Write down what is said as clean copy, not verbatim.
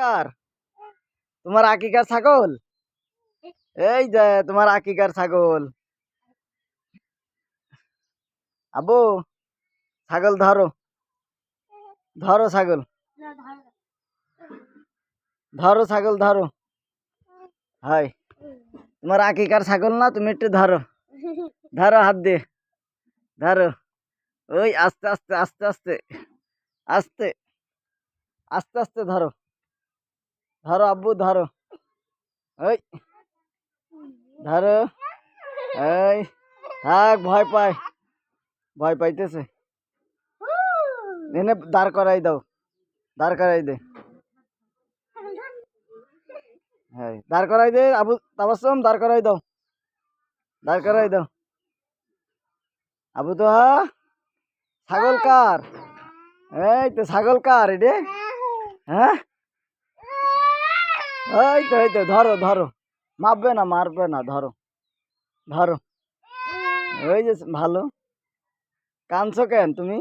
কার তোমার আকিকার ছাগল? এই যে তোমার আকিকার ছাগল। আবু ছাগল ধরো, ধরো ছাগল, ধরো ছাগল ধরো। হাই তোমার আকিকার ছাগল না, তুমি একটু ধরো, ধরো হাত দিয়ে ধরো। ওই আস্তে আস্তে আস্তে আস্তে আস্তে আস্তে আস্তে ধরো, ধরো আব্বু ধরো। ওই ধরো। এই থাক, ভয় পায়, ভয় পাইতেছে। এনে দাঁড় করাই দাও, দাঁড় করাই দে। হ্যাঁ দাঁড় করাই দে আবু তাবাসসুম, দাঁড় করাই দাও, দাঁড় করাই দাও। আবু তো ছাগল কার? এই তো ছাগল কার এডে? হ্যাঁ এই তো ধরো ধরো, মারবে না মারবে না, ধরো ধরো। ওই যে ভালো। কাঁদছো কেন তুমি?